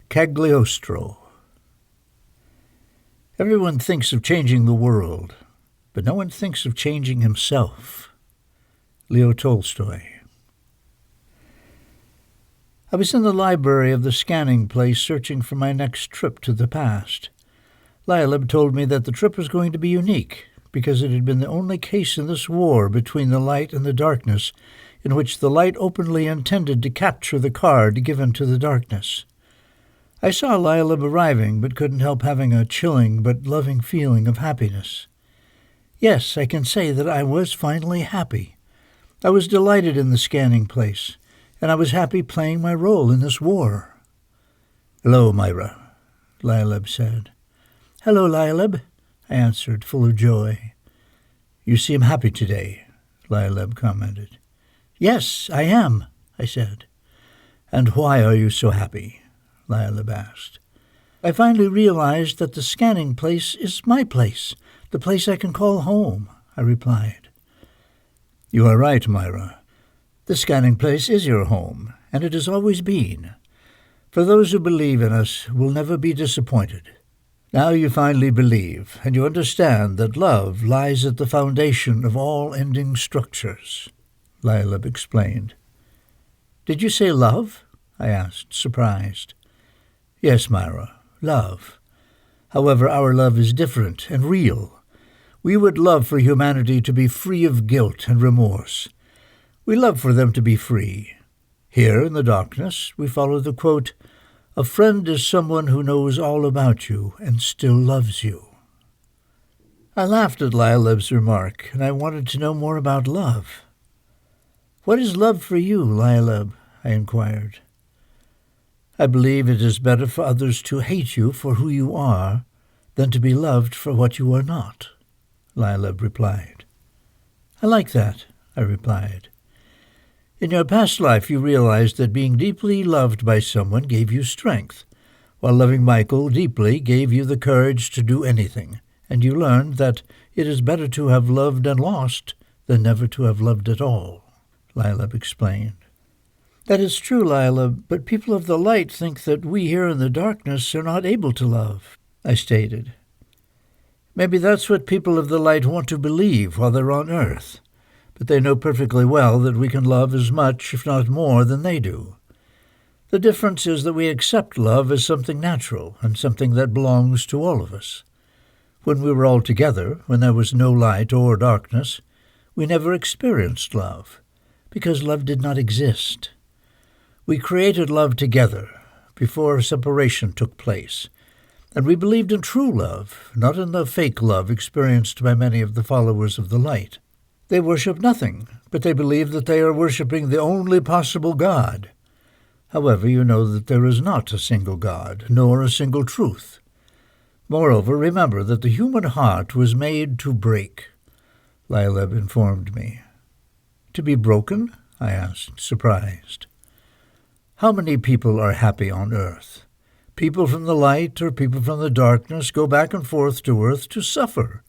Cagliostro. Everyone thinks of changing the world, but no one thinks of changing himself. Leo Tolstoy. I was in the library of the scanning place searching for my next trip to the past. Lyalab told me that the trip was going to be unique because it had been the only case in this war between the light and the darkness in which the light openly intended to capture the card given to the darkness. I saw Lyalab arriving, but couldn't help having a chilling but loving feeling of happiness. Yes, I can say that I was finally happy. I was delighted in the scanning place, and I was happy playing my role in this war. "Hello, Myra," Lyalab said. "Hello, Lyalab," I answered, full of joy. "You seem happy today," Lyalab commented. "Yes, I am," I said. "And why are you so happy?" Lyalab asked. "I finally realized that the scanning place is my place, the place I can call home," I replied. "You are right, Myra. The scanning place is your home, and it has always been. For those who believe in us will never be disappointed. Now you finally believe, and you understand that love lies at the foundation of all ending structures," Lyalab explained. "Did you say love?" I asked, surprised. "Yes, Myra, love. However, our love is different and real. We would love for humanity to be free of guilt and remorse. We love for them to be free. Here, in the darkness, we follow the quote, 'A friend is someone who knows all about you and still loves you.'" I laughed at Lyalab's remark, and I wanted to know more about love. "What is love for you, Lyalab?" I inquired. "I believe it is better for others to hate you for who you are than to be loved for what you are not," Lyalab replied. "I like that," I replied. "In your past life you realized that being deeply loved by someone gave you strength, while loving Michael deeply gave you the courage to do anything, and you learned that it is better to have loved and lost than never to have loved at all," Lyalab explained. "That is true, Lyalab, but people of the light think that we here in the darkness are not able to love," I stated. "Maybe that's what people of the light want to believe while they're on Earth, but they know perfectly well that we can love as much, if not more, than they do. The difference is that we accept love as something natural and something that belongs to all of us. When we were all together, when there was no light or darkness, we never experienced love, because love did not exist. We created love together before separation took place, and we believed in true love, not in the fake love experienced by many of the followers of the light. They worship nothing, but they believe that they are worshipping the only possible God. However, you know that there is not a single God, nor a single truth. Moreover, remember that the human heart was made to break," Lyalab informed me. "To be broken?" I asked, surprised. "How many people are happy on Earth? People from the light or people from the darkness go back and forth to Earth to suffer.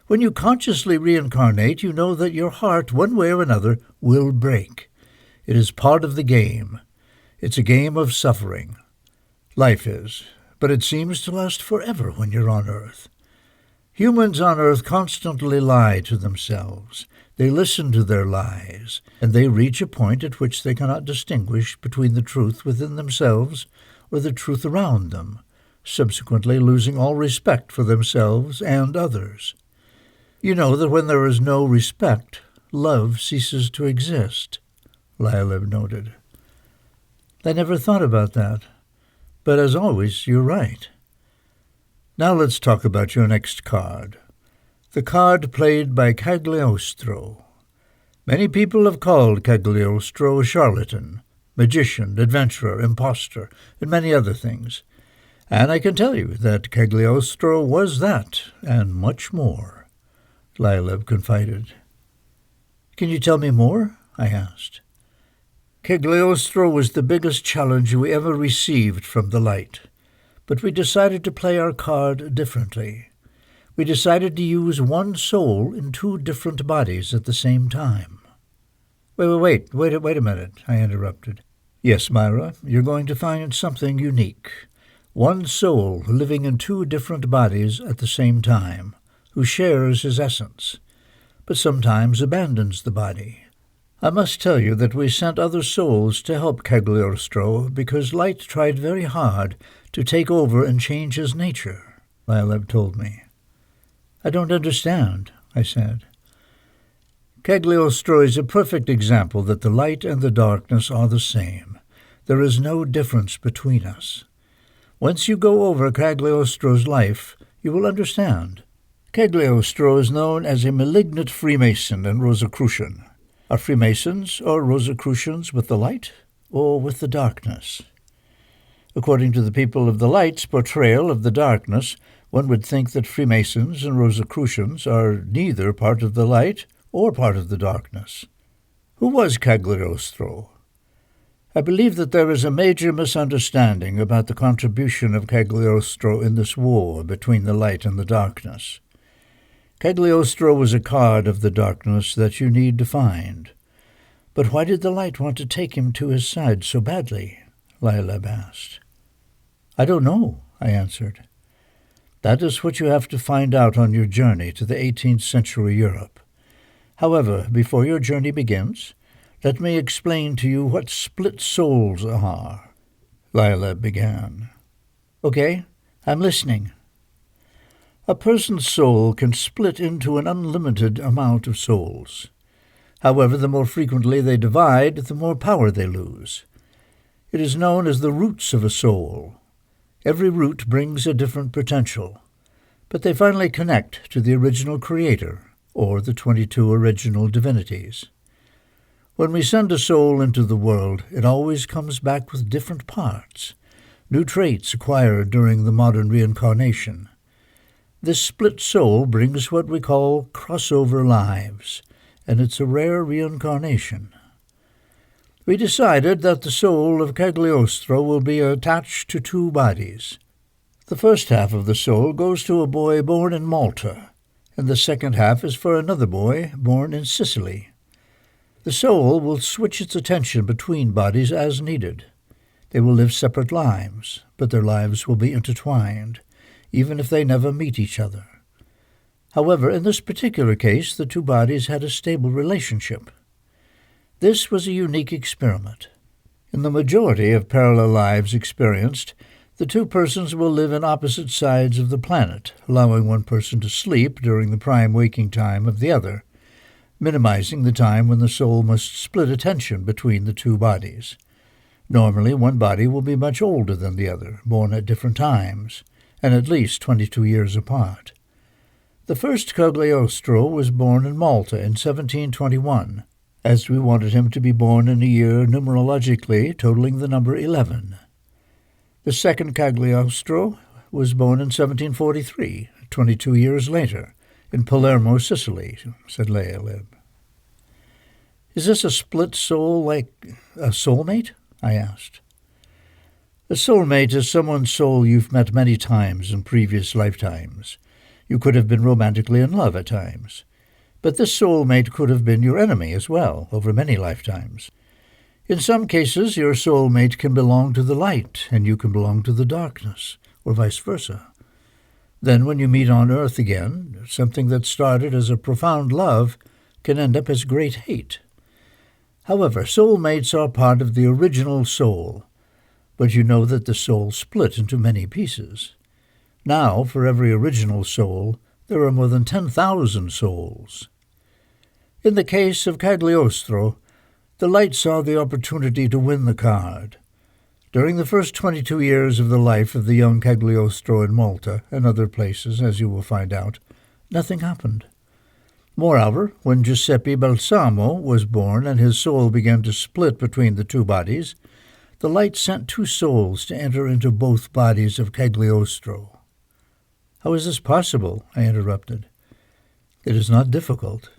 When you consciously reincarnate, you know that your heart, one way or another, will break. It is part of the game. It's a game of suffering. Life is, but it seems to last forever when you're on Earth. Humans on Earth constantly lie to themselves. They listen to their lies, and they reach a point at which they cannot distinguish between the truth within themselves or the truth around them, subsequently losing all respect for themselves and others. You know that when there is no respect, love ceases to exist," Lyalab noted. "I never thought about that, but as always, you're right. Now let's talk about your next card. The card played by Cagliostro. Many people have called Cagliostro a charlatan, magician, adventurer, impostor, and many other things. And I can tell you that Cagliostro was that, and much more," Lyalab confided. "Can you tell me more?" I asked. Cagliostro was the biggest challenge we ever received from the light, but we decided to play our card differently. We decided to use one soul in two different bodies at the same time. Wait a minute, I interrupted. Yes, Myra, you're going to find something unique. One soul living in two different bodies at the same time, who shares his essence, but sometimes abandons the body. I must tell you that we sent other souls to help Cagliostro because Light tried very hard to take over and change his nature, Lila told me. I don't understand, I said. Cagliostro is a perfect example that the light and the darkness are the same. There is no difference between us. Once you go over Cagliostro's life, you will understand. Cagliostro is known as a malignant Freemason and Rosicrucian. Are Freemasons or Rosicrucians with the light or with the darkness? According to the people of the light's portrayal of the darkness, one would think that Freemasons and Rosicrucians are neither part of the light or part of the darkness. Who was Cagliostro? I believe that there is a major misunderstanding about the contribution of Cagliostro in this war between the light and the darkness. Cagliostro was a card of the darkness that you need to find. But why did the light want to take him to his side so badly? Lila asked. I don't know, I answered. That is what you have to find out on your journey to the 18th century Europe. However, before your journey begins, let me explain to you what split souls are, Lila began. Okay, I'm listening. A person's soul can split into an unlimited amount of souls. However, the more frequently they divide, the more power they lose. It is known as the roots of a soul. Every root brings a different potential, but they finally connect to the original creator, or the 22 original divinities. When we send a soul into the world, it always comes back with different parts, new traits acquired during the modern reincarnation. This split soul brings what we call crossover lives, and it's a rare reincarnation. We decided that the soul of Cagliostro will be attached to two bodies. The first half of the soul goes to a boy born in Malta, and the second half is for another boy born in Sicily. The soul will switch its attention between bodies as needed. They will live separate lives, but their lives will be intertwined, even if they never meet each other. However, in this particular case, the two bodies had a stable relationship. This was a unique experiment. In the majority of parallel lives experienced, the two persons will live in opposite sides of the planet, allowing one person to sleep during the prime waking time of the other, minimizing the time when the soul must split attention between the two bodies. Normally, one body will be much older than the other, born at different times, and at least 22 years apart. The first Cagliostro was born in Malta in 1721, as we wanted him to be born in a year numerologically totaling the number 11. The second Cagliostro was born in 1743, 22 years later, in Palermo, Sicily, said Lealib. Is this a split soul like a soulmate? I asked. A soulmate is someone's soul you've met many times in previous lifetimes. You could have been romantically in love at times. But this soulmate could have been your enemy as well, over many lifetimes. In some cases, your soulmate can belong to the light, and you can belong to the darkness, or vice versa. Then when you meet on earth again, something that started as a profound love can end up as great hate. However, soulmates are part of the original soul, but you know that the soul split into many pieces. Now, for every original soul, there are more than 10,000 souls. In the case of Cagliostro, the light saw the opportunity to win the card. During the first 22 years of the life of the young Cagliostro in Malta and other places, as you will find out, nothing happened. Moreover, when Giuseppe Balsamo was born and his soul began to split between the two bodies, the light sent two souls to enter into both bodies of Cagliostro. How is this possible? I interrupted. It is not difficult.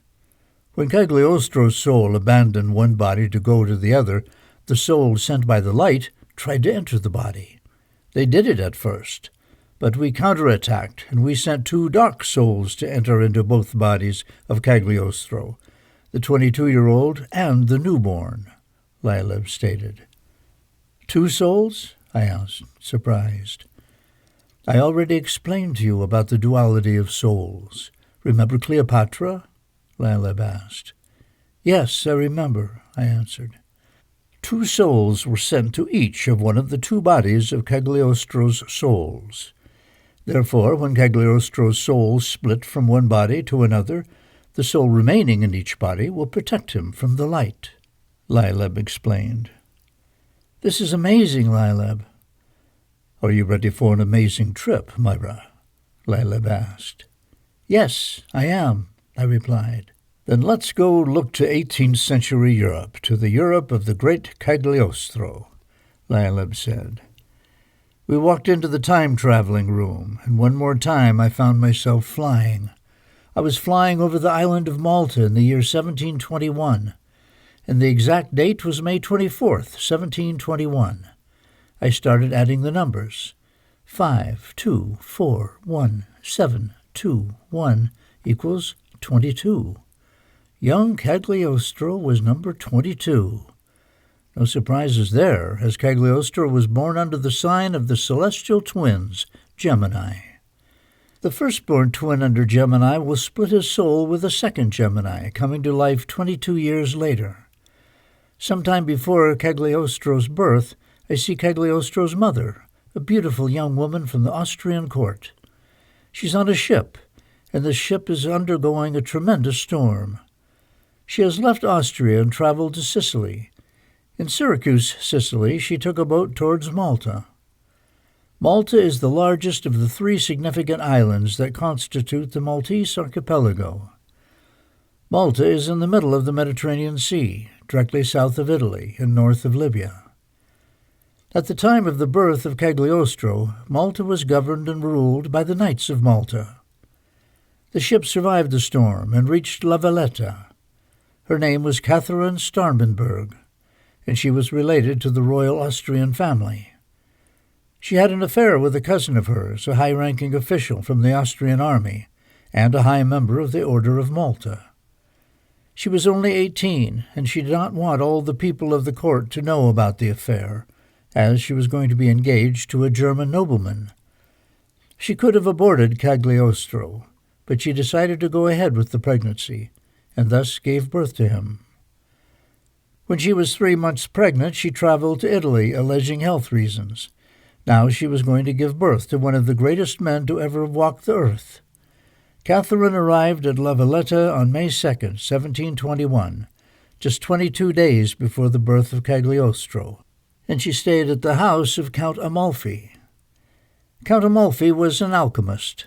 When Cagliostro's soul abandoned one body to go to the other The souls sent by the light tried to enter the body. They did it at first, but we counterattacked, and we sent 2 dark souls to enter into both bodies of Cagliostro, the 22-year-old and the newborn, Lyleb stated. 2 souls? I asked, surprised. I already explained to you about the duality of souls. Remember Cleopatra? Lyleb asked. Yes, I remember, I answered. 2 souls were sent to each of one of the 2 bodies of Cagliostro's souls. Therefore, when Cagliostro's soul split from one body to another, the soul remaining in each body will protect him from the light, Lyleb explained. This is amazing, Lyleb. Are you ready for an amazing trip, Myra? Lyleb asked. Yes, I am, I replied. Then let's go look to 18th century Europe, to the Europe of the great Cagliostro, Lyleb said. We walked into the time-traveling room, and one more time I found myself flying. I was flying over the island of Malta in the year 1721, and the exact date was May 24th, 1721. I started adding the numbers. 5, 2, 4, 1, 7, 2, 1 equals 22. Young Cagliostro was number 22. No surprises there, as Cagliostro was born under the sign of the celestial twins, Gemini. The firstborn twin under Gemini will split his soul with a second Gemini, coming to life 22 years later. Sometime before Cagliostro's birth, I see Cagliostro's mother, a beautiful young woman from the Austrian court. She's on a ship, and the ship is undergoing a tremendous storm. She has left Austria and traveled to Sicily. In Syracuse, Sicily, she took a boat towards Malta. Malta is the largest of the 3 significant islands that constitute the Maltese archipelago. Malta is in the middle of the Mediterranean Sea, directly south of Italy and north of Libya. At the time of the birth of Cagliostro, Malta was governed and ruled by the Knights of Malta. The ship survived the storm and reached La Valletta. Her name was Catherine Starmenberg, and she was related to the royal Austrian family. She had an affair with a cousin of hers, a high-ranking official from the Austrian army, and a high member of the Order of Malta. She was only 18, and she did not want all the people of the court to know about the affair, as she was going to be engaged to a German nobleman. She could have aborted Cagliostro, but she decided to go ahead with the pregnancy, and thus gave birth to him. When she was 3 months pregnant, she traveled to Italy, alleging health reasons. Now she was going to give birth to one of the greatest men to ever walk the earth. Catherine arrived at La Valletta on May 2nd, 1721, just 22 days before the birth of Cagliostro, and she stayed at the house of Count Amalfi. Count Amalfi was an alchemist.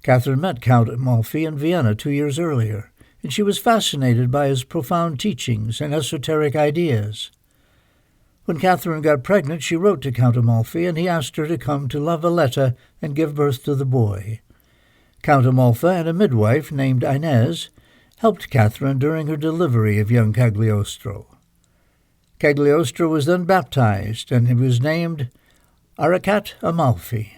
Catherine met Count Amalfi in Vienna 2 years earlier, and she was fascinated by his profound teachings and esoteric ideas. When Catherine got pregnant, she wrote to Count Amalfi, and he asked her to come to La Valletta and give birth to the boy. Count Amalfi and a midwife named Inez helped Catherine during her delivery of young Cagliostro. Cagliostro was then baptized, and he was named Aracat Amalfi.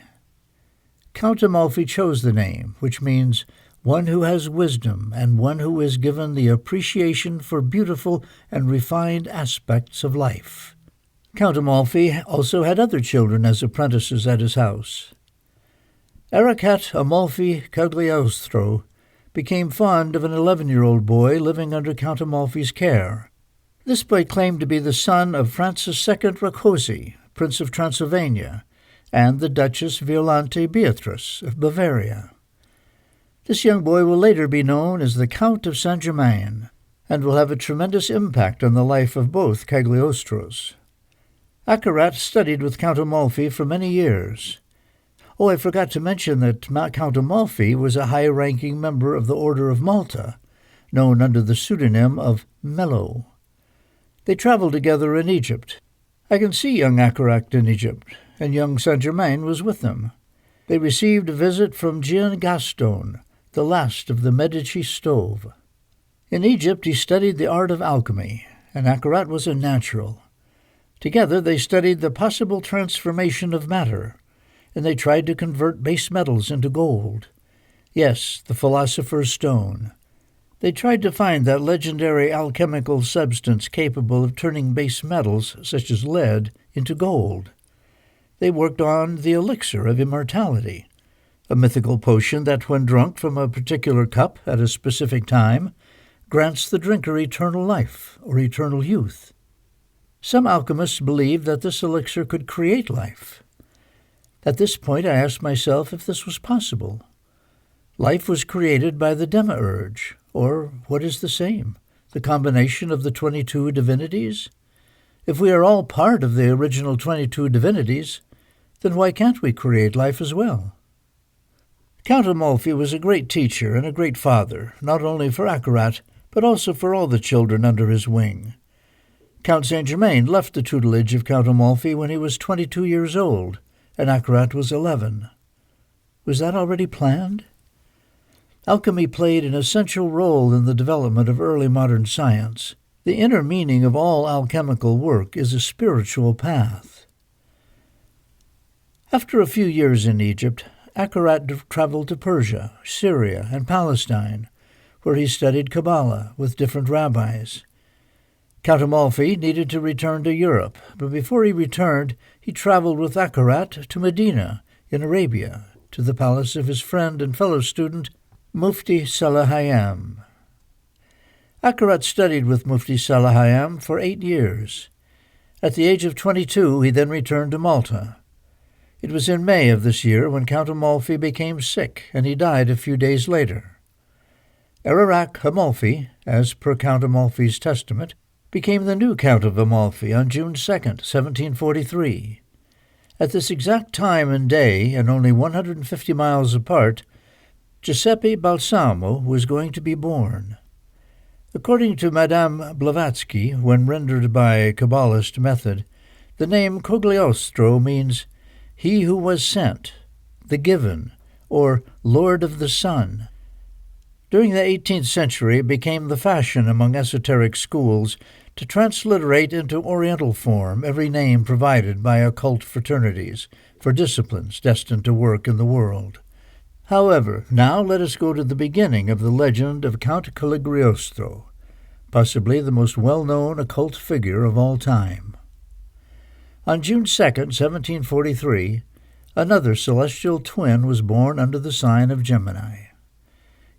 Count Amalfi chose the name, which means one who has wisdom and one who is given the appreciation for beautiful and refined aspects of life. Count Amalfi also had other children as apprentices at his house. Aracat Amalfi Cagliostro became fond of an 11-year-old boy living under Count Amalfi's care. This boy claimed to be the son of Francis II Rákóczi, Prince of Transylvania, and the Duchess Violante Beatrice of Bavaria. This young boy will later be known as the Count of Saint-Germain, and will have a tremendous impact on the life of both Cagliostros. Aracat studied with Count Amalfi for many years. I forgot to mention that Count Amalfi was a high-ranking member of the Order of Malta, known under the pseudonym of Mello. They traveled together in Egypt. I can see young Aracat in Egypt, and young Saint-Germain was with them. They received a visit from Gian Gaston, the last of the Medici stove. In Egypt he studied the art of alchemy, and Aracat was a natural. Together they studied the possible transformation of matter, and they tried to convert base metals into gold. Yes, the philosopher's stone. They tried to find that legendary alchemical substance capable of turning base metals, such as lead, into gold. They worked on the elixir of immortality, a mythical potion that, when drunk from a particular cup at a specific time, grants the drinker eternal life or eternal youth. Some alchemists believed that this elixir could create life. At this point I asked myself if this was possible. Life was created by the demiurge, or what is the same, the combination of the 22 divinities? If we are all part of the original 22 divinities, then why can't we create life as well? Count Amalfi was a great teacher and a great father, not only for Akarat, but also for all the children under his wing. Count Saint-Germain left the tutelage of Count Amalfi when he was 22 years old, and Akarat was 11. Was that already planned? Alchemy played an essential role in the development of early modern science. The inner meaning of all alchemical work is a spiritual path. After a few years in Egypt, Akarat traveled to Persia, Syria, and Palestine, where he studied Kabbalah with different rabbis. Count Amalfi needed to return to Europe, but before he returned, he traveled with Akarat to Medina, in Arabia, to the palace of his friend and fellow student, Mufti Salah Hayam. Akarat studied with Mufti Salah Hayam for 8 years. At the age of 22, he then returned to Malta. It was in May of this year when Count Amalfi became sick, and he died a few days later. Ararat Amalfi, as per Count Amalfi's testament, became the new Count of Amalfi on June 2, 1743. At this exact time and day, and only 150 miles apart, Giuseppe Balsamo was going to be born. According to Madame Blavatsky, when rendered by Kabbalist method, the name Cagliostro means "he who was sent," "the given," or "Lord of the Sun." During the 18th century it became the fashion among esoteric schools to transliterate into Oriental form every name provided by occult fraternities for disciplines destined to work in the world. However, now let us go to the beginning of the legend of Count Cagliostro, possibly the most well-known occult figure of all time. On June 2, 1743, another celestial twin was born under the sign of Gemini.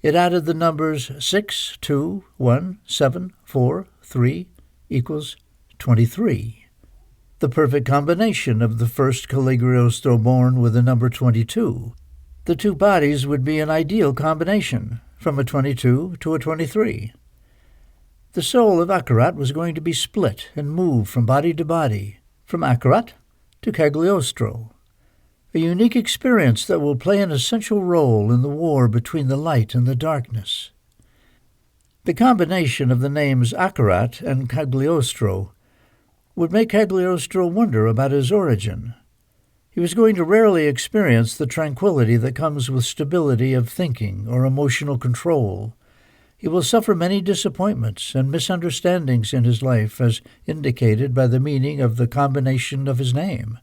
It added the numbers 6, 2, 1, 7, 4, 3 equals 23. The perfect combination of the first Cagliostro born with the number 22. The two bodies would be an ideal combination, from a 22 to a 23. The soul of Akarat was going to be split and move from body to body, from Akarat to Cagliostro, a unique experience that will play an essential role in the war between the light and the darkness. The combination of the names Akarat and Cagliostro would make Cagliostro wonder about his origin. He was going to rarely experience the tranquility that comes with stability of thinking or emotional control. He will suffer many disappointments and misunderstandings in his life, as indicated by the meaning of the combination of his name.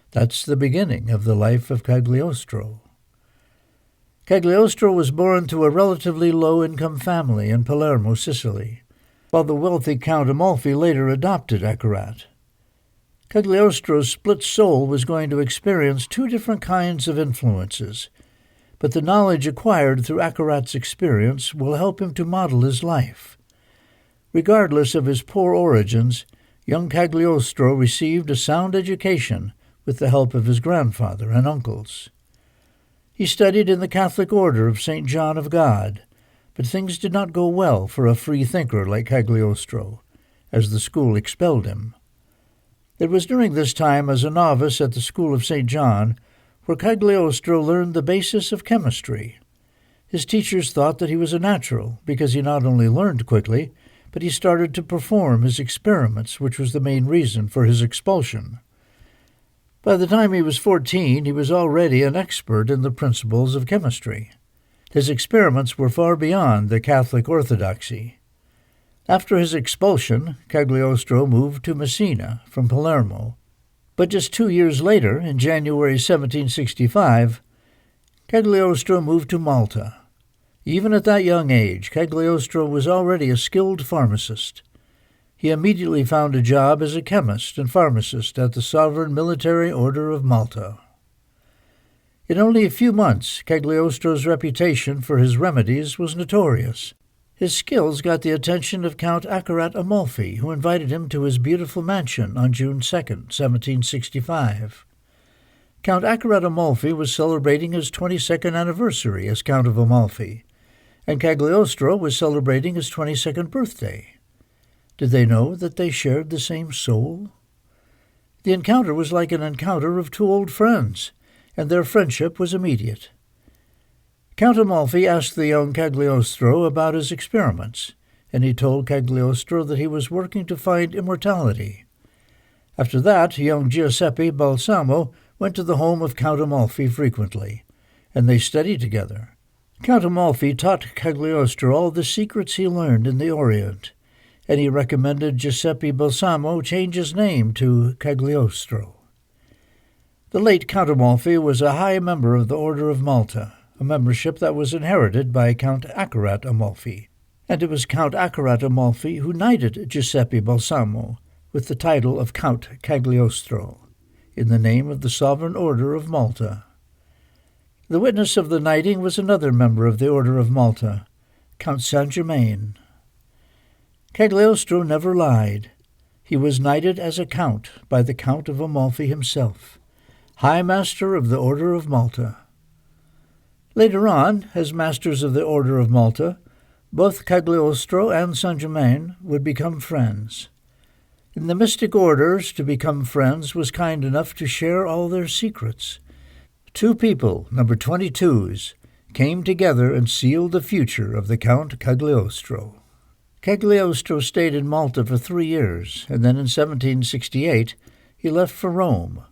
That's the beginning of the life of Cagliostro. Cagliostro was born to a relatively low-income family in Palermo, Sicily, while the wealthy Count Amalfi later adopted Akarat. Cagliostro's split soul was going to experience two different kinds of influences, but the knowledge acquired through Akarat's experience will help him to model his life. Regardless of his poor origins, young Cagliostro received a sound education with the help of his grandfather and uncles. He studied in the Catholic Order of St. John of God, but things did not go well for a free thinker like Cagliostro, as the school expelled him. It was during this time as a novice at the School of St. John where Cagliostro learned the basis of chemistry. His teachers thought that he was a natural because he not only learned quickly, but he started to perform his experiments, which was the main reason for his expulsion. By the time he was 14, he was already an expert in the principles of chemistry. His experiments were far beyond the Catholic orthodoxy. After his expulsion, Cagliostro moved to Messina from Palermo. But just 2 years later, in January 1765, Cagliostro moved to Malta. Even at that young age, Cagliostro was already a skilled pharmacist. He immediately found a job as a chemist and pharmacist at the Sovereign Military Order of Malta. In only a few months, Cagliostro's reputation for his remedies was notorious. His skills got the attention of Count Accarat Amalfi, who invited him to his beautiful mansion on June 2, 1765. Count Accarat Amalfi was celebrating his 22nd anniversary as Count of Amalfi, and Cagliostro was celebrating his 22nd birthday. Did they know that they shared the same soul? The encounter was like an encounter of two old friends, and their friendship was immediate. Count Amalfi asked the young Cagliostro about his experiments, and he told Cagliostro that he was working to find immortality. After that, young Giuseppe Balsamo went to the home of Count Amalfi frequently, and they studied together. Count Amalfi taught Cagliostro all the secrets he learned in the Orient, and he recommended Giuseppe Balsamo change his name to Cagliostro. The late Count Amalfi was a high member of the Order of Malta, a membership that was inherited by Count Accarat Amalfi, and it was Count Accarat Amalfi who knighted Giuseppe Balsamo with the title of Count Cagliostro, in the name of the Sovereign Order of Malta. The witness of the knighting was another member of the Order of Malta, Count Saint-Germain. Cagliostro never lied. He was knighted as a count by the Count of Amalfi himself, High Master of the Order of Malta. Later on, as Masters of the Order of Malta, both Cagliostro and Saint-Germain would become friends. In the mystic orders, to become friends was kind enough to share all their secrets. Two people, number 22s, came together and sealed the future of the Count Cagliostro. Cagliostro stayed in Malta for 3 years, and then in 1768 he left for Rome.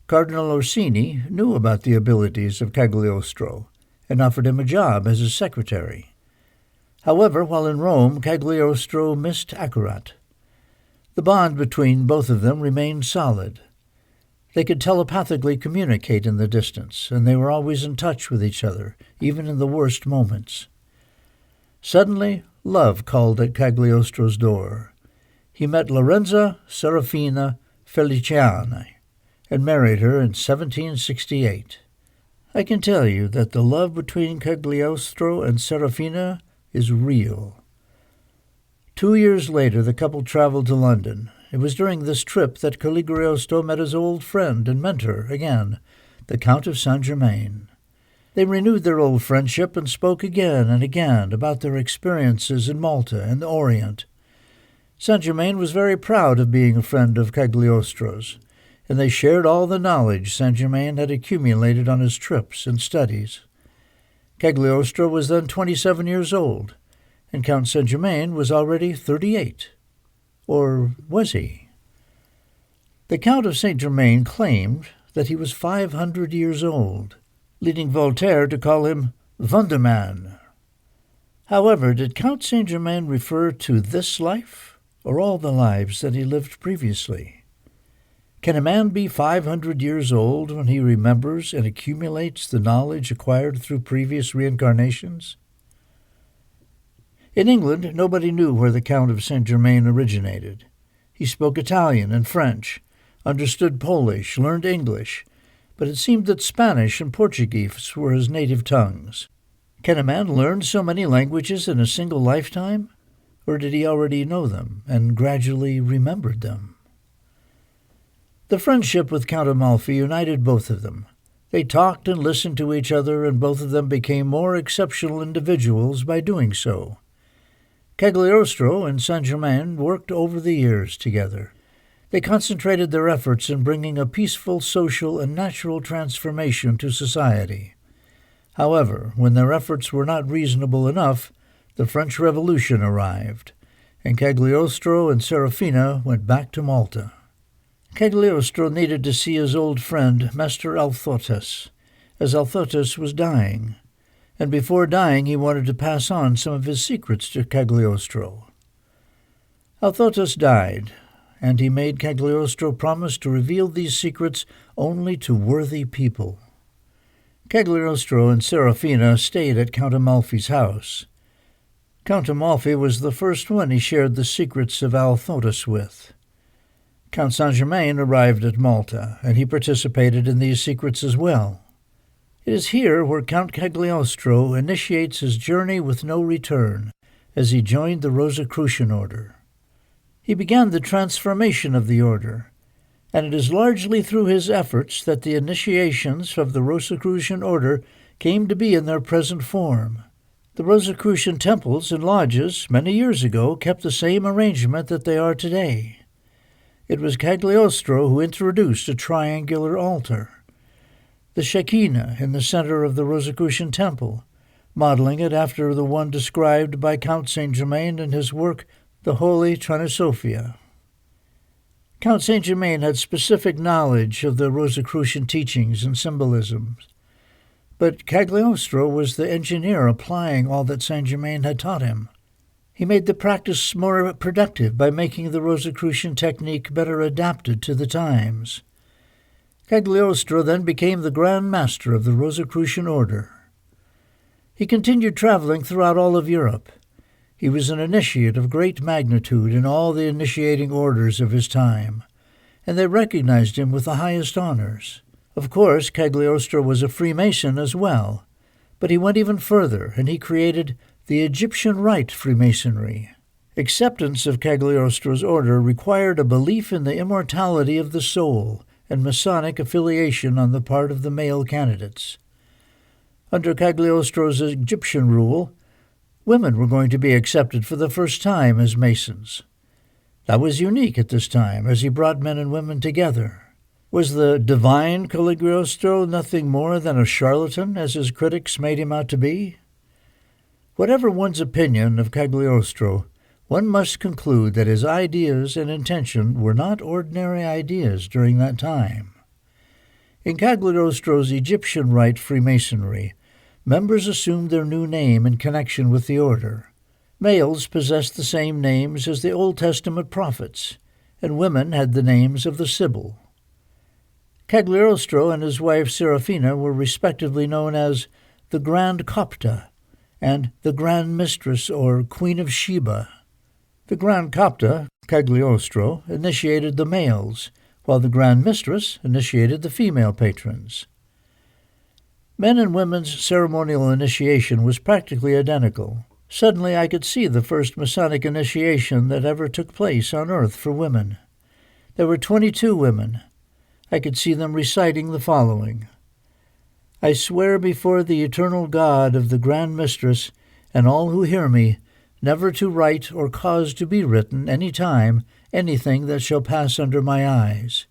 Cardinal Orsini knew about the abilities of Cagliostro and offered him a job as his secretary. However, while in Rome, Cagliostro missed Accarat. The bond between both of them remained solid. They could telepathically communicate in the distance, and they were always in touch with each other, even in the worst moments. Suddenly, love called at Cagliostro's door. He met Lorenza Serafina Feliciani and married her in 1768. I can tell you that the love between Cagliostro and Serafina is real. 2 years later, the couple traveled to London. It was during this trip that Cagliostro met his old friend and mentor again, the Count of Saint-Germain. They renewed their old friendship and spoke again and again about their experiences in Malta and the Orient. Saint-Germain was very proud of being a friend of Cagliostro's, and they shared all the knowledge Saint-Germain had accumulated on his trips and studies. Cagliostro was then 27 years old, and Count Saint-Germain was already 38. Or was he? The Count of Saint-Germain claimed that he was 500 years old, leading Voltaire to call him Wundermann. However, did Count Saint-Germain refer to this life, or all the lives that he lived previously? Can a man be 500 years old when he remembers and accumulates the knowledge acquired through previous reincarnations? In England, nobody knew where the Count of Saint-Germain originated. He spoke Italian and French, understood Polish, learned English, but it seemed that Spanish and Portuguese were his native tongues. Can a man learn so many languages in a single lifetime? Or did he already know them and gradually remembered them? The friendship with Count Amalfi united both of them. They talked and listened to each other, and both of them became more exceptional individuals by doing so. Cagliostro and Saint-Germain worked over the years together. They concentrated their efforts in bringing a peaceful social and natural transformation to society. However, when their efforts were not reasonable enough, the French Revolution arrived, and Cagliostro and Serafina went back to Malta. Cagliostro needed to see his old friend, Master Althotas, as Althotas was dying, and before dying he wanted to pass on some of his secrets to Cagliostro. Althotas died, and he made Cagliostro promise to reveal these secrets only to worthy people. Cagliostro and Serafina stayed at Count Amalfi's house. Count Amalfi was the first one he shared the secrets of Althotas with. Count Saint-Germain arrived at Malta, and he participated in these secrets as well. It is here where Count Cagliostro initiates his journey with no return, as he joined the Rosicrucian order. He began the transformation of the order, and it is largely through his efforts that the initiations of the Rosicrucian order came to be in their present form. The Rosicrucian temples and lodges many years ago kept the same arrangement that they are today. It was Cagliostro who introduced a triangular altar, the Shekinah in the center of the Rosicrucian temple, modeling it after the one described by Count Saint-Germain in his work, The Holy Trinisophia. Count Saint-Germain had specific knowledge of the Rosicrucian teachings and symbolisms, but Cagliostro was the engineer applying all that Saint-Germain had taught him. He made the practice more productive by making the Rosicrucian technique better adapted to the times. Cagliostro then became the Grand Master of the Rosicrucian order. He continued traveling throughout all of Europe. He was an initiate of great magnitude in all the initiating orders of his time, and they recognized him with the highest honors. Of course, Cagliostro was a Freemason as well, but he went even further, and he created the Egyptian Rite Freemasonry. Acceptance of Cagliostro's order required a belief in the immortality of the soul and Masonic affiliation on the part of the male candidates. Under Cagliostro's Egyptian rule, women were going to be accepted for the first time as Masons. That was unique at this time, as he brought men and women together. Was the divine Cagliostro nothing more than a charlatan, as his critics made him out to be? Whatever one's opinion of Cagliostro, one must conclude that his ideas and intention were not ordinary ideas during that time. In Cagliostro's Egyptian Rite Freemasonry, members assumed their new name in connection with the order. Males possessed the same names as the Old Testament prophets, and women had the names of the Sibyl. Cagliostro and his wife Serafina were respectively known as the Grand Copta and the Grand Mistress or Queen of Sheba. The Grand Copta, Cagliostro, initiated the males, while the Grand Mistress initiated the female patrons. Men and women's ceremonial initiation was practically identical. Suddenly I could see the first Masonic initiation that ever took place on earth for women. There were 22 women. I could see them reciting the following: I swear before the eternal God of the Grand Mistress and all who hear me, never to write or cause to be written any time anything that shall pass under my eyes.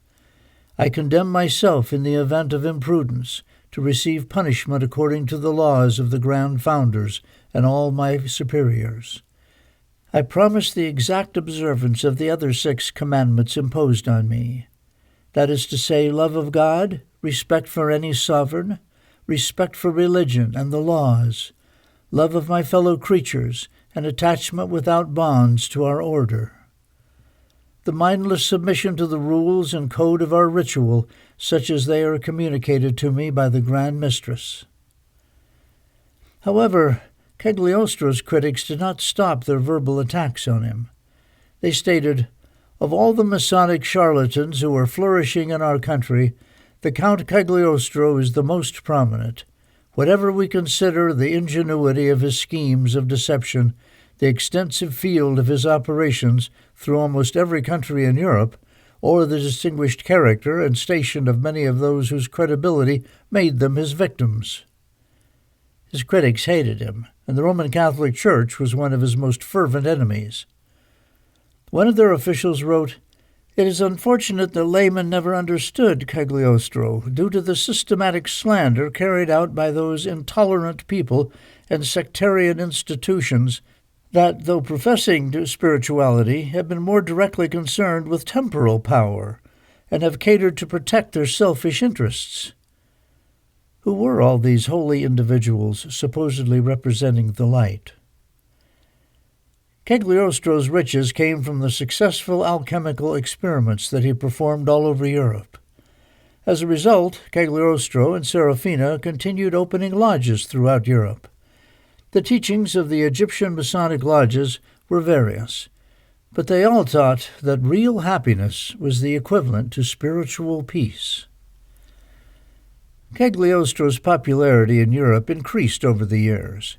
I condemn myself in the event of imprudence to receive punishment according to the laws of the Grand Founders and all my superiors. I promise the exact observance of the other 6 commandments imposed on me. That is to say, love of God, respect for any sovereign, respect for religion and the laws, love of my fellow creatures, and attachment without bonds to our order. The mindless submission to the rules and code of our ritual, such as they are communicated to me by the Grand Mistress. However, Cagliostro's critics did not stop their verbal attacks on him. They stated, of all the Masonic charlatans who are flourishing in our country, the Count Cagliostro is the most prominent. Whatever we consider the ingenuity of his schemes of deception, the extensive field of his operations through almost every country in Europe, or the distinguished character and station of many of those whose credibility made them his victims. His critics hated him, and the Roman Catholic Church was one of his most fervent enemies. One of their officials wrote, It is unfortunate that laymen never understood Cagliostro due to the systematic slander carried out by those intolerant people and sectarian institutions that, though professing spirituality, have been more directly concerned with temporal power and have catered to protect their selfish interests. Who were all these holy individuals supposedly representing the light? Cagliostro's riches came from the successful alchemical experiments that he performed all over Europe. As a result, Cagliostro and Serafina continued opening lodges throughout Europe. The teachings of the Egyptian Masonic lodges were various, but they all taught that real happiness was the equivalent to spiritual peace. Cagliostro's popularity in Europe increased over the years,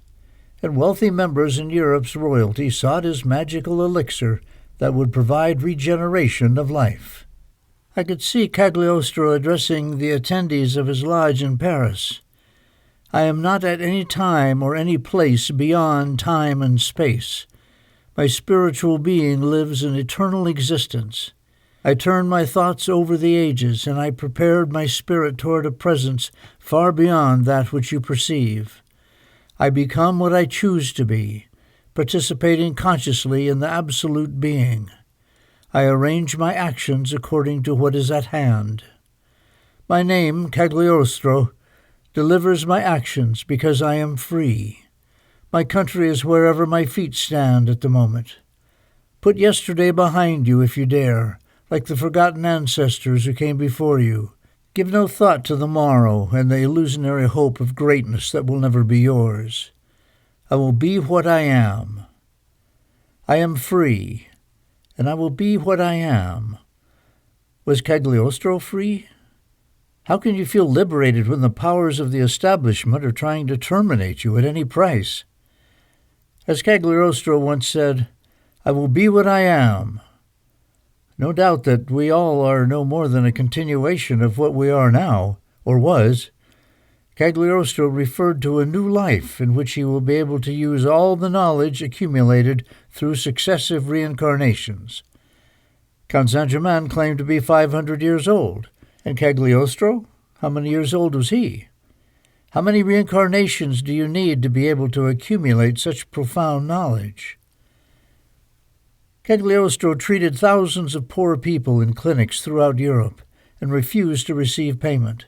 and wealthy members in Europe's royalty sought his magical elixir that would provide regeneration of life. I could see Cagliostro addressing the attendees of his lodge in Paris. "I am not at any time or any place beyond time and space. My spiritual being lives in eternal existence. I turn my thoughts over the ages, and I prepared my spirit toward a presence far beyond that which you perceive. I become what I choose to be, participating consciously in the absolute being. I arrange my actions according to what is at hand. My name, Cagliostro, delivers my actions because I am free. My country is wherever my feet stand at the moment. Put yesterday behind you if you dare, like the forgotten ancestors who came before you. Give no thought to the morrow and the illusionary hope of greatness that will never be yours. I will be what I am. I am free, and I will be what I am." Was Cagliostro free? How can you feel liberated when the powers of the establishment are trying to terminate you at any price? As Cagliostro once said, "I will be what I am." No doubt that we all are no more than a continuation of what we are now, or was. Cagliostro referred to a new life in which he will be able to use all the knowledge accumulated through successive reincarnations. Count Saint-Germain claimed to be 500 years old, and Cagliostro, how many years old was he? How many reincarnations do you need to be able to accumulate such profound knowledge? Cagliostro treated thousands of poor people in clinics throughout Europe and refused to receive payment.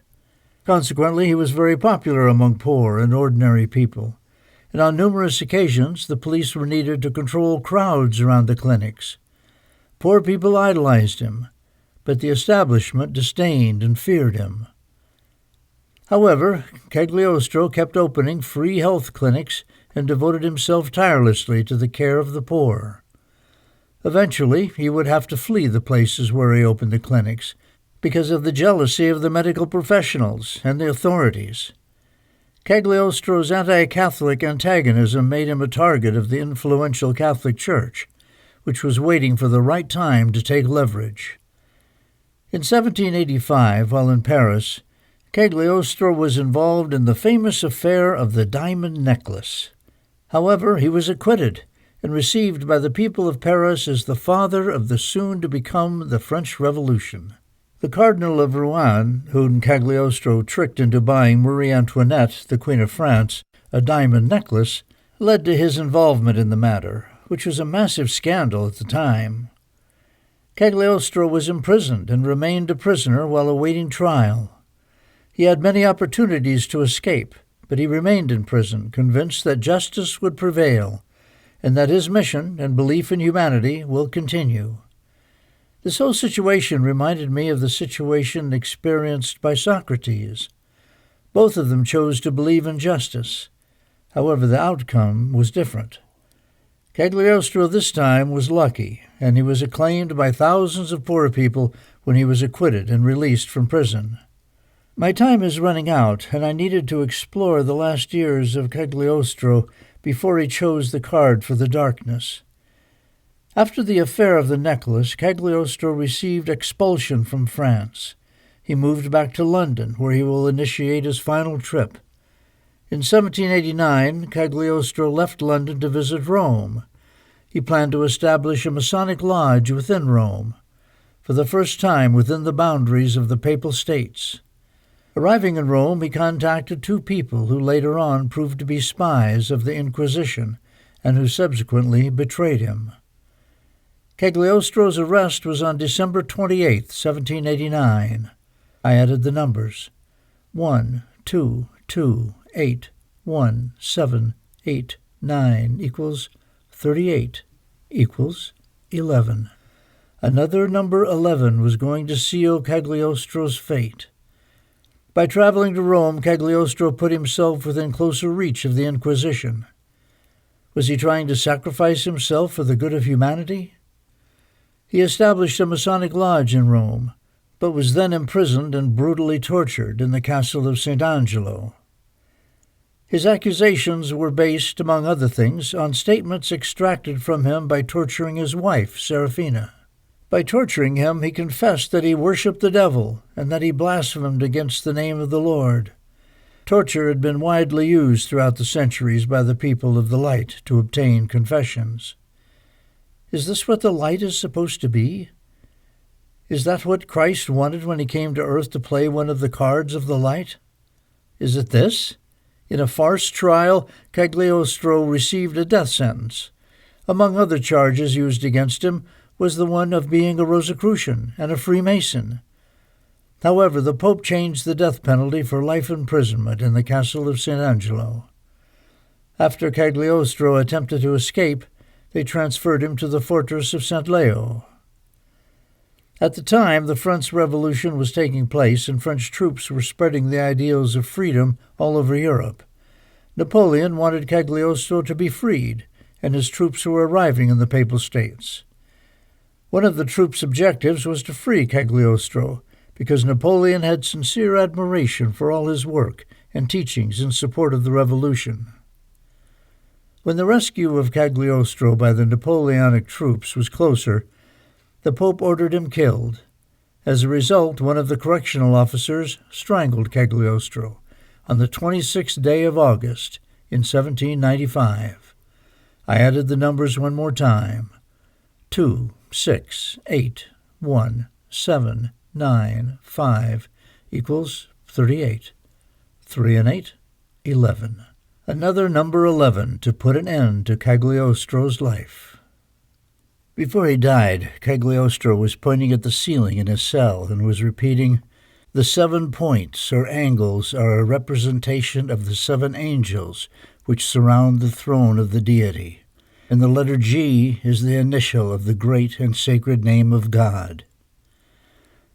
Consequently, he was very popular among poor and ordinary people, and on numerous occasions the police were needed to control crowds around the clinics. Poor people idolized him, but the establishment disdained and feared him. However, Cagliostro kept opening free health clinics and devoted himself tirelessly to the care of the poor. Eventually, he would have to flee the places where he opened the clinics because of the jealousy of the medical professionals and the authorities. Cagliostro's anti-Catholic antagonism made him a target of the influential Catholic Church, which was waiting for the right time to take leverage. In 1785, while in Paris, Cagliostro was involved in the famous affair of the diamond necklace. However, he was acquitted and received by the people of Paris as the father of the soon-to-become the French Revolution. The Cardinal of Rouen, whom Cagliostro tricked into buying Marie Antoinette, the Queen of France, a diamond necklace, led to his involvement in the matter, which was a massive scandal at the time. Cagliostro was imprisoned and remained a prisoner while awaiting trial. He had many opportunities to escape, but he remained in prison, convinced that justice would prevail, and that his mission and belief in humanity will continue. This whole situation reminded me of the situation experienced by Socrates. Both of them chose to believe in justice. However, the outcome was different. Cagliostro this time was lucky, and he was acclaimed by thousands of poor people when he was acquitted and released from prison. My time is running out, and I needed to explore the last years of Cagliostro before he chose the card for the darkness. After the affair of the necklace, Cagliostro received expulsion from France. He moved back to London, where he will initiate his final trip. In 1789, Cagliostro left London to visit Rome. He planned to establish a Masonic lodge within Rome, for the first time within the boundaries of the Papal States. Arriving in Rome, he contacted two people who later on proved to be spies of the Inquisition and who subsequently betrayed him. Cagliostro's arrest was on December 28, 1789. I added the numbers. 1, 2, 2, 8, 1, 7, 8, 9 equals 38. equals 11. Another number 11 was going to seal Cagliostro's fate. By traveling to Rome, Cagliostro put himself within closer reach of the Inquisition. Was he trying to sacrifice himself for the good of humanity? He established a Masonic lodge in Rome, but was then imprisoned and brutally tortured in the castle of St. Angelo. His accusations were based, among other things, on statements extracted from him by torturing his wife, Serafina. By torturing him, he confessed that he worshipped the devil and that he blasphemed against the name of the Lord. Torture had been widely used throughout the centuries by the people of the light to obtain confessions. Is this what the light is supposed to be? Is that what Christ wanted when he came to earth to play one of the cards of the light? Is it this? In a farce trial, Cagliostro received a death sentence. Among other charges used against him was the one of being a Rosicrucian and a Freemason. However, the Pope changed the death penalty for life imprisonment in the castle of St. Angelo. After Cagliostro attempted to escape, they transferred him to the fortress of St. Leo. At the time, the French Revolution was taking place and French troops were spreading the ideals of freedom all over Europe. Napoleon wanted Cagliostro to be freed, and his troops were arriving in the Papal States. One of the troops' objectives was to free Cagliostro, because Napoleon had sincere admiration for all his work and teachings in support of the revolution. When the rescue of Cagliostro by the Napoleonic troops was closer, the Pope ordered him killed. As a result, one of the correctional officers strangled Cagliostro on the 26th day of August in 1795. I added the numbers one more time. 2, 6, 8, 1, 7, 9, 5 equals 38. 3 and 8, 11. Another number 11 to put an end to Cagliostro's life. Before he died, Cagliostro was pointing at the ceiling in his cell and was repeating, "The 7 points or angles are a representation of the 7 angels which surround the throne of the deity, and the letter G is the initial of the great and sacred name of God."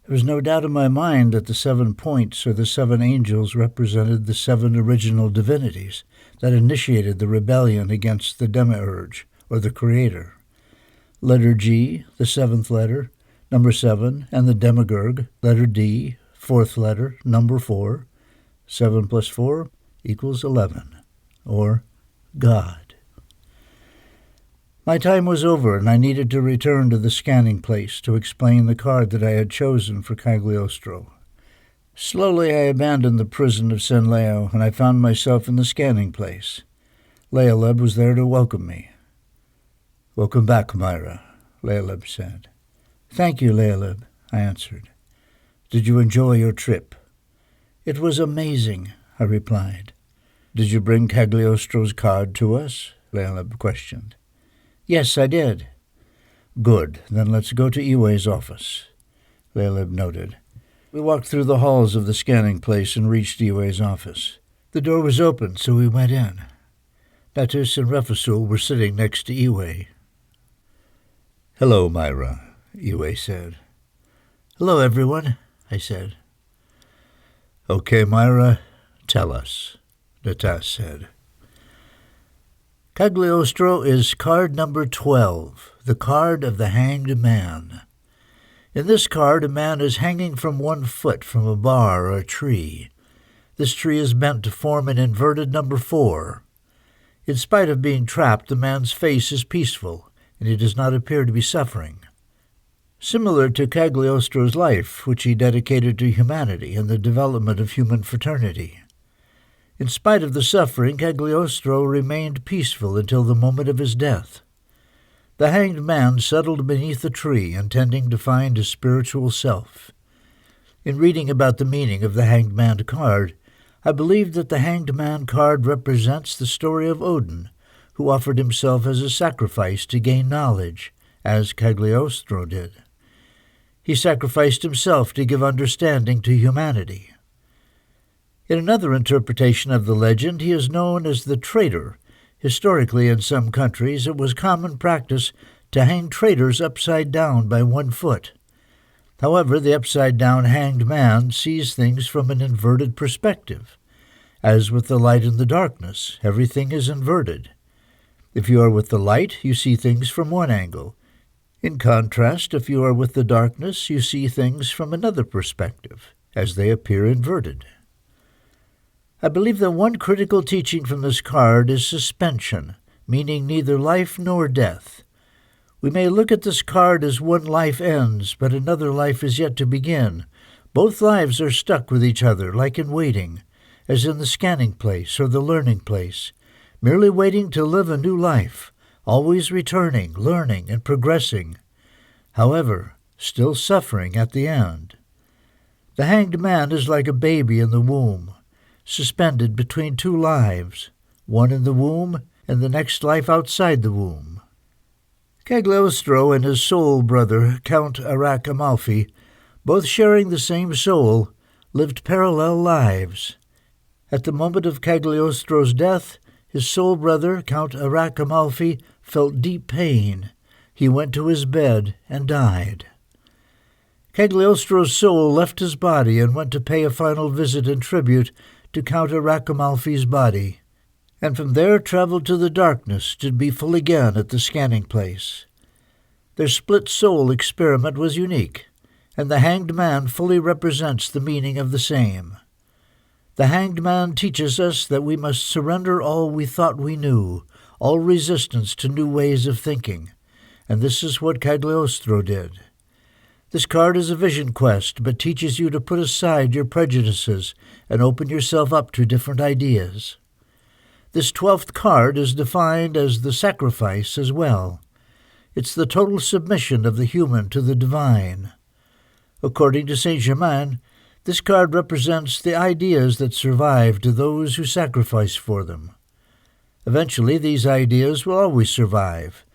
There was no doubt in my mind that the 7 points or the 7 angels represented the 7 original divinities that initiated the rebellion against the demiurge, or the Creator. Letter G, the 7th letter, number 7, and the demiurge, letter D, 4th letter, number 4. 7 plus 4 equals 11, or God. My time was over, and I needed to return to the scanning place to explain the card that I had chosen for Cagliostro. Slowly I abandoned the prison of San Leo, and I found myself in the scanning place. Leoleb was there to welcome me. "Welcome back, Myra," Leoleb said. "Thank you, Leoleb," I answered. "Did you enjoy your trip?" "It was amazing," I replied. "Did you bring Cagliostro's card to us?" Leoleb questioned. "Yes, I did." "Good. Then let's go to Iwe's office," Leoleb noted. We walked through the halls of the scanning place and reached Iwe's office. The door was open, so we went in. Betis and Refusul were sitting next to Iwe. "Hello, Myra," Iwe said. "Hello, everyone," I said. "Okay, Myra, tell us," Natas said. Cagliostro is card number 12, the card of the Hanged Man. In this card, a man is hanging from one foot from a bar or a tree. This tree is meant to form an inverted number 4. In spite of being trapped, the man's face is peaceful, and he does not appear to be suffering. Similar to Cagliostro's life, which he dedicated to humanity and the development of human fraternity. In spite of the suffering, Cagliostro remained peaceful until the moment of his death. The hanged man settled beneath a tree, intending to find his spiritual self. In reading about the meaning of the Hanged Man card, I believe that the Hanged Man card represents the story of Odin, who offered himself as a sacrifice to gain knowledge, as Cagliostro did. He sacrificed himself to give understanding to humanity. In another interpretation of the legend, he is known as the traitor. Historically, in some countries, it was common practice to hang traitors upside down by 1 foot. However, the upside-down hanged man sees things from an inverted perspective. As with the light and the darkness, everything is inverted. If you are with the light, you see things from one angle. In contrast, if you are with the darkness, you see things from another perspective, as they appear inverted. I believe that one critical teaching from this card is suspension, meaning neither life nor death. We may look at this card as one life ends, but another life is yet to begin. Both lives are stuck with each other, like in waiting, as in the scanning place or the learning place, merely waiting to live a new life, always returning, learning, and progressing. However, still suffering at the end. The hanged man is like a baby in the womb, suspended between 2 lives, one in the womb and the next life outside the womb. Cagliostro and his soul brother, Count Arac Amalfi, both sharing the same soul, lived parallel lives. At the moment of Cagliostro's death, his soul brother, Count Arac Amalfi, felt deep pain. He went to his bed and died. Cagliostro's soul left his body and went to pay a final visit and tribute to Count Arac Amalfi's body, and from there traveled to the darkness to be full again at the scanning place. Their split soul experiment was unique, and the hanged man fully represents the meaning of the same. The hanged man teaches us that we must surrender all we thought we knew, all resistance to new ways of thinking, and this is what Cagliostro did. This card is a vision quest, but teaches you to put aside your prejudices and open yourself up to different ideas. This 12th card is defined as the sacrifice as well. It's the total submission of the human to the divine. According to Saint Germain, this card represents the ideas that survive to those who sacrifice for them. Eventually, these ideas will always survive,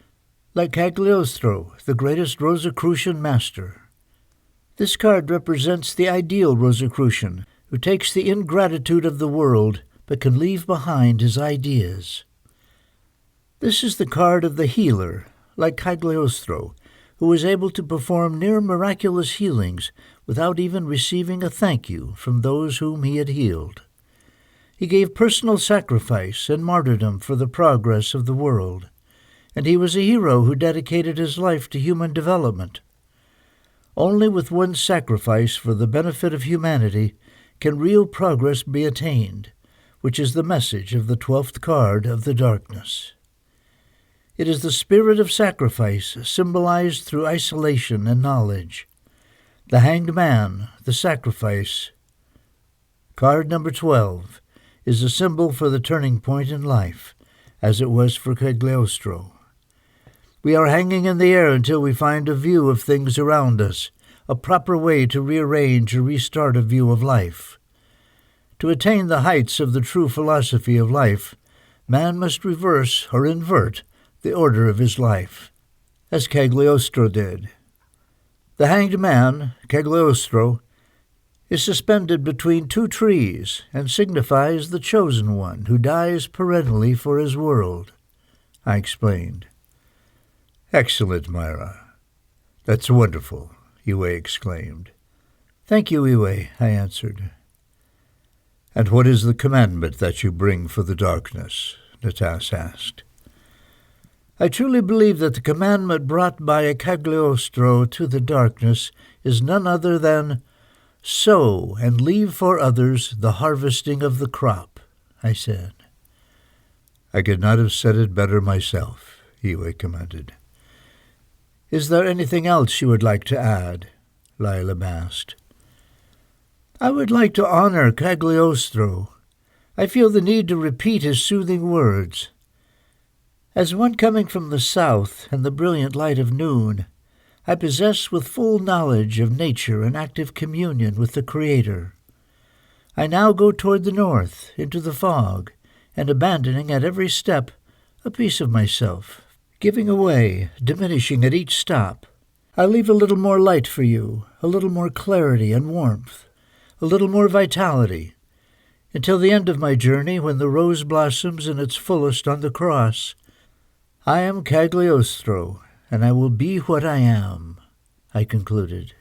like Cagliostro, the greatest Rosicrucian master. This card represents the ideal Rosicrucian, who takes the ingratitude of the world but can leave behind his ideas. This is the card of the healer, like Cagliostro, who was able to perform near miraculous healings without even receiving a thank you from those whom he had healed. He gave personal sacrifice and martyrdom for the progress of the world, and he was a hero who dedicated his life to human development. Only with one's sacrifice for the benefit of humanity can real progress be attained, which is the message of the 12th card of the darkness. It is the spirit of sacrifice symbolized through isolation and knowledge. The hanged man, the sacrifice. Card number 12 is a symbol for the turning point in life, as it was for Cagliostro. We are hanging in the air until we find a view of things around us, a proper way to rearrange or restart a view of life. To attain the heights of the true philosophy of life, man must reverse or invert the order of his life, as Cagliostro did. The hanged man, Cagliostro, is suspended between 2 trees and signifies the chosen one who dies perennially for his world, I explained. Excellent, Myra. That's wonderful, Yue exclaimed. Thank you, Yue, I answered. And what is the commandment that you bring for the darkness? Natas asked. I truly believe that the commandment brought by Cagliostro to the darkness is none other than sow and leave for others the harvesting of the crop, I said. I could not have said it better myself, Yue commented. Is there anything else you would like to add? Lila asked. I would like to honor Cagliostro. I feel the need to repeat his soothing words. As one coming from the south and the brilliant light of noon, I possess with full knowledge of nature and active communion with the Creator. I now go toward the north, into the fog, and abandoning at every step a piece of myself, giving away, diminishing at each stop. I leave a little more light for you, a little more clarity and warmth, a little more vitality, until the end of my journey when the rose blossoms in its fullest on the cross. I am Cagliostro, and I will be what I am, I concluded.